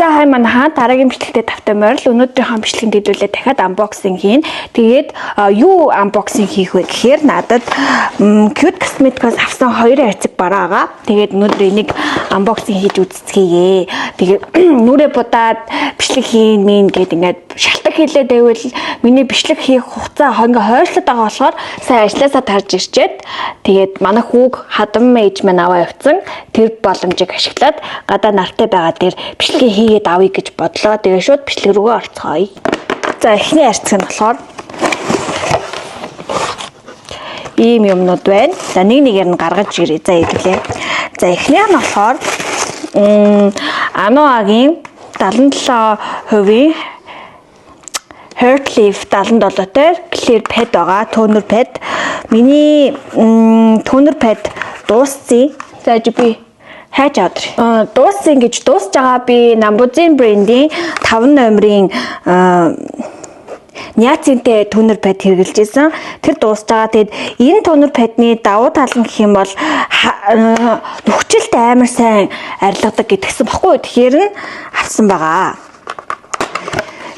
За хай манайхаа дараагийн бичлэгтээ тавтай морил өнөөдрийнхөө бичлэгэнд хэдүүлээ дахиад unboxing хийн. Тэгээд юу unboxing хийх вэ гэхээр надад Cute Cosmetics авсан 2 хайцаг бараа байгаа. Тэгээд өнөөдөр энийг unboxing хийж үзцгээе. Тэгээд нүрээ будаад бичлэг хийн мин гэд ингээд шалтак хийлээ дэвэл миний бичлэг хийх хугацаа ингээ хойшлоод байгаа болохоор сайн ажилласаа тарж ирчээд тэгээд манай хүүг хадам ээж маань аваа явцсан. Тэр боломжийг ашиглаад гадаа нартай байгаа дээр бичлэгээ хийгээд авъя гэж бодлоо. Тэгээ шууд бичлэг рүүгээ орцгоё. За эхний харьцаг нь болохоор ийм юмнууд байна. За нэгээр нь гаргаж ирээ. За ирлээ. За эхнийх нь болохоор Anoa-гийн 77% Heartleaf 77-тэй clear pad байгаа. Toner pad. Миний toner pad дууссан. За би хайж аваад. Дууссан гэж дуусж байгаа би Nambuzen брендийн 5 номерын Niacin-тэй toner pad хэрэглэж байсан. Тэр дуусж байгаа. Тэгэд энэ toner pad-ны давуу тал нь гэх юм бол нөхцөлд амар сайн арилгадаг гэдгсэн баггүй. Тэгэхээр нь авсан байгаа.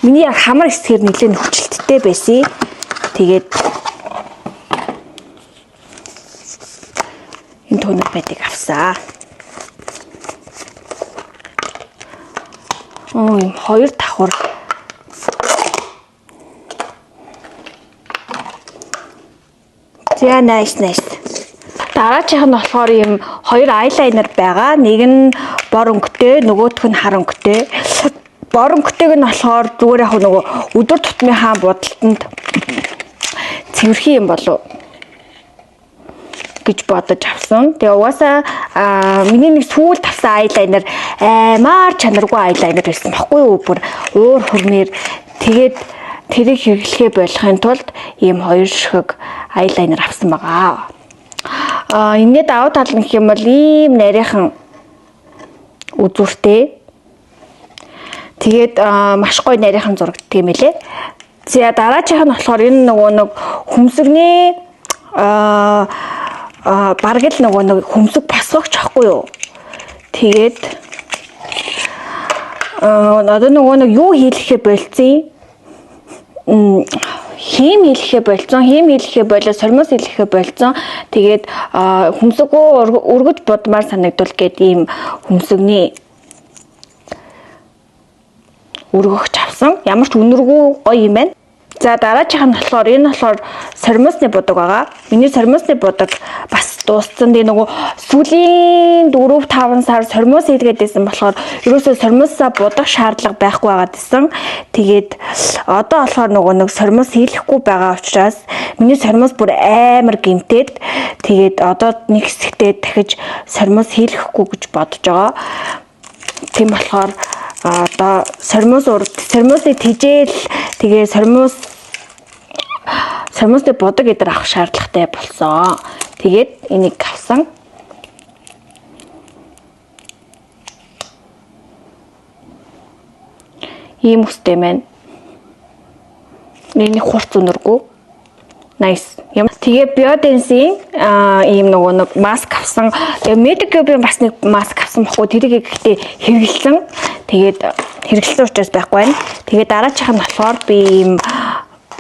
Миний яг хамар хэсгээр нэлээд нөхцөлттэй байсан. Тэгээд энэ toner pad-ыг авсан. Ийм 2 давхар. За nice. Дараачих нь болохоор ийм 2 eyeliner байгаа. Нэг нь бор өнгөтэй, нөгөөх нь хар өнгөтэй. Бор өнгөтэйг нь болохоор зүгээр яг нөгөө өдөр тутмынхаа бодолтод цэвэрхэн юм болов гэж бодож авсан. Тэгээ угаасаа миний нэг сүүл тавсан eyeliner амар чанаргүй eyeliner байсан баггүй юу? Бүр уур хүрмээр тэгээд тэрийг хэрэглэхээ болохын тулд ийм 2 ширхэг eyeliner авсан байгаа. Энэний давуу тал нь гэх юм бол ийм нарийнхан үзүүртэй. Тэгээд маш гоё нарийнхан зурагддаг юм элэ. За дараачих нь болохоор энэ нөгөө нэг хөмсгний бараг л нөгөө нэг хөмсөг босгогч ахгүй юу. Тэгээд одоо нөгөө нэг юу хийлэхээ болцсон. Хим хийлэхээ болоо сормос хийлэхээ болцсон. Тэгээд хөмсгөө өргөж будмаар санагдвал гээд ийм хөмсгний өргөгч авсан. Ямар ч үнэргүй гоё юм байна. За дараачих нь болохоор энэ болохоор сормосны будаг байгаа. Миний сормосны будаг бас дууссан. Тэгээ нөгөө сүүлийн 4-5 сар сормос хийлгээд байсан болохоор ерөөсөө сормосоо будах шаардлага байхгүй байгаад байсан. Тэгээд одоо болохоор нөгөө нэг сормос хийлэхгүй байгаа учраас миний сормос бүр амар гэмтээд тэгээд одоо нэг хэсэгтээ дахиж сормос хийлэхгүй гэж бодож байгаа. Тийм болохоор одоо сормосыг тижээл тэгээ сормосны бодог гэдэр авах шаардлагатай болсон. Тэгээд энийг авсан. Ийм үстэй байна. Миний хурц өнөргүй. Nice. Тэгээ Biodense-ийн ийм нөгөө нэг маск авсан. Тэгээ Medicube-ийн бас нэг маск авсан баггүй. Тэрийг гэхдээ хэрэглэсэн. Тэгээд хэрэглэсэн учраас байхгүй байна. Тэгээ дараачих нь болохоор би ийм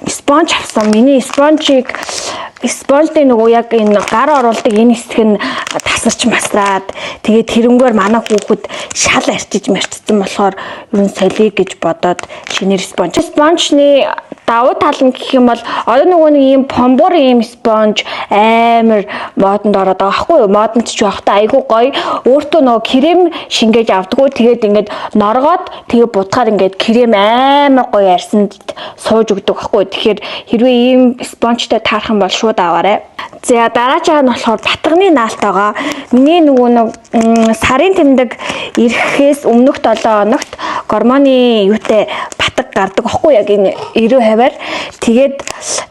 спонж авсан. Миний спонжтэй нөгөө яг энэ гар оруулдаг энэ хэсэг нь тасарч масраад тэгээд тэрнгээр манай хүүхэд шал арчиж марцсан болохоор ер нь солиё гэж бодоод шинээр спонжны давуу тал нь гэх юм бол одоо нөгөө нэг ийм помбор ийм спонж амар модонд ороод байгаа байхгүй юу? Модонд ч байхдаа айгүй гоё. Өөртөө нөгөө крем шингээж авдаггүй. Тэгээд ингээд норгоод тэгээ будахаар ингээд крем амар гоё арсанд сууж өгдөг байхгүй юу? Тэгэхээр хэрвээ ийм спонжтой таарах юм бол шууд аваарай. За дараачих нь болохоор батганы наалт байгаа. Миний нөгөө нэг сарын тэмдэг ирэхээс өмнөх 7 хоногт гормоны юутай батг гардаг байхгүй яг энэ 90%-аар. Тэгээд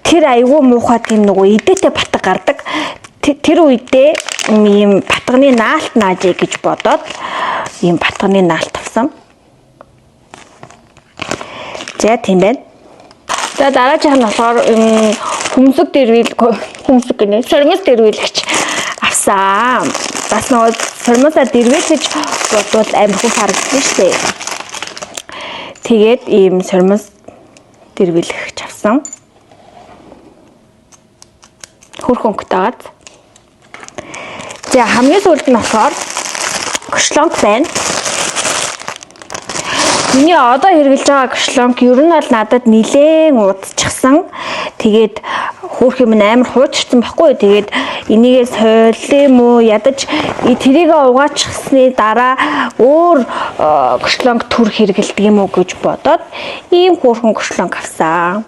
тэр айгүй муухай тийм нөгөө эдээтэй батг гардаг. Тэр үедээ ийм батганы наалт наажээ гэж бодоод ийм батганы наалт авсан. За тийм байна. За дараачих нь болохоор сормос дэрвэлгч авсан. Бас нөгөө сормосоо дэрвэлгэж бодвол амар их харагдсан шүү дээ. Тэгээд ийм сормос дэрвэлэх авсан. Хөрхөн өнгөтэйгээд. За хамгийн сүүлд нь болохоор кошлонг байна. Миний одоо хэрэглэж байгаа кошлонг ер нь бол надад нилээн удчихсан. Тэгээд хөөх юм амар хуучирсан байхгүй. Тэгээд энийгээ сойлом уу ядаж тэрийг угаачихсны дараа өөр кошлонг төр хэрэгэлдэг юм уу гэж бодоод ийм хөөрхөн кошлонг авсан.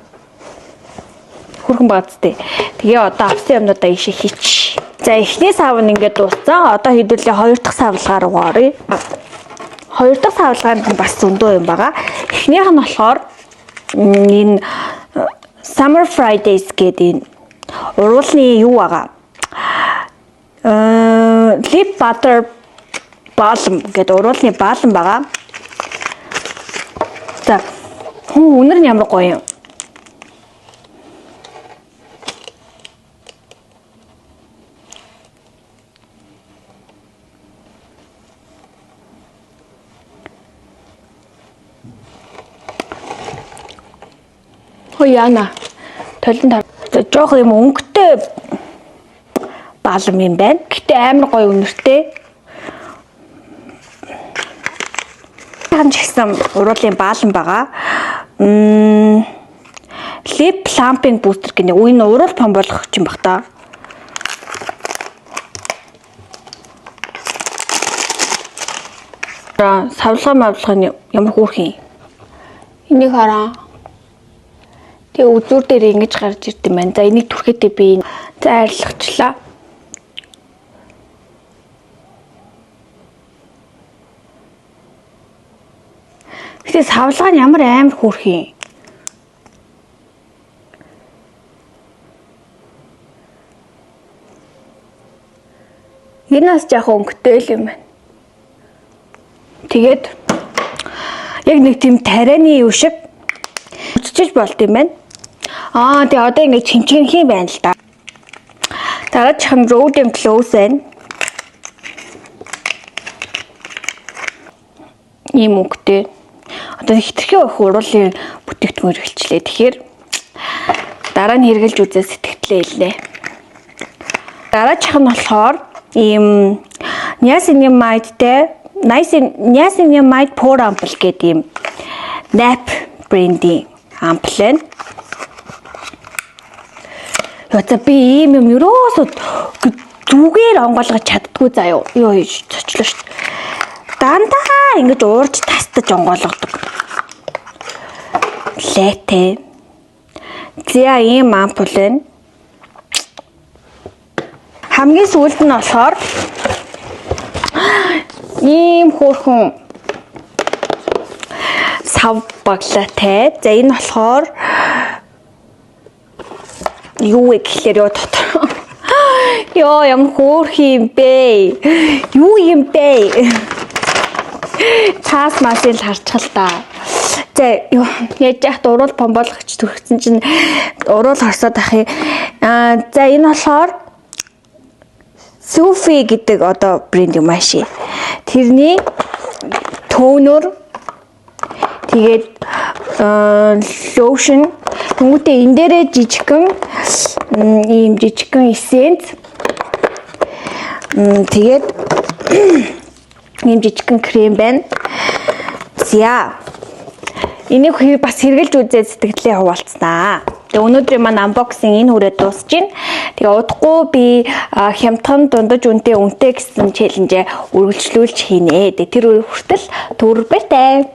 Хөрхөн баацтай. Тэгээ одоо авсан юмнуудаа ишээ хийч. За эхний сав нь ингээд дууссан. Одоо хэдүүлээ хоёр дахь савлгаа руу оръё. Хоёр дахь савлгаанд бас зөндөө юм байгаа. Эхнийх нь болохоор энэ Summer Fridays гэдэг энэ уруулны юу байгаа. Lip butter balm гэдэг уруулны балм байгаа. За өнөр нь ямар гоё юм. Яна толон жоох юм өнгөтэй балм юм байна. Гэтэ амар гоё үнэртэй. Хамж гэсэн уруулын балм байгаа. Lip plumping booster гэнэ. Үн уруул пом болгох юм баг та. Савлгаа нь ямар хөөрхөн. Энийг хараа. Тэгээ үзүүр дээр ингэж гарч ирд юм байна. За энийг түрхэтээ би зайрлагчлаа. Гэтэ савлгаа нь ямар амар хөөрхөн. Энэ бас яг өнгөтэй л юм байна. Тэгээд яг нэг тийм тарианы юу шиг үтчиж болд юм байна. Тэгээ одоо ингэ чинчгэнх юм байна л да. Дараачих нь Road and Close байна. Ийм өнгөтэй. Одоо хитрхи их уруулын бүтээгдэхүүн хэрэглэжлээ. Тэгэхээр дараа нь хэрэглэж үзээ сэтгэлээ илнэ. Дараачих нь болохоор ийм Niacinamide Pore Ampoule гэдэг ийм NAP брендийн ампул. Одоо би ийм юм ерөөсөө зүгээр онгойлгож чаддгүй заяа. Юу хийж цочлоо шүү. Дандаа ингэж уурж тастаж онгойлгодог. Лэтэй. За ийм ампул байна. Хамгийн сүүлд нь болохоор ийм хөөрхөн сав баглаатай. За энэ болохоор юу вэ гэхлээр ёо дотор. Ёо ямар хөөрхөн юм бэ? Юу юм бэ? Цаас масын харчихал та. За юу яаж яхад уруул бомболгоч төрөгцөн чинь уруул хорсоод ах юм. За энэ болохоор Sufi гэдэг одоо брэнд юм ааши. Тэрний тонер тэгээд lotion тэнгуүтээ энэ дээрээ жижигхэн ийм жижигхэн эссенц тэгээд ийм жижигхэн крем байна. За энийг бас хэрглэж үзээд сэтгэлээ хуваалцсанаа. Тэгээ өнөөдрийн маань unboxing энэ хүрээд дуусж байна. Тэгээ удахгүй би хямдхан дундаж үнэтэй гэсэн челленжээ үргэлжлүүлж хийнэ. Тэгээ тэр хүртэл түр баяртай.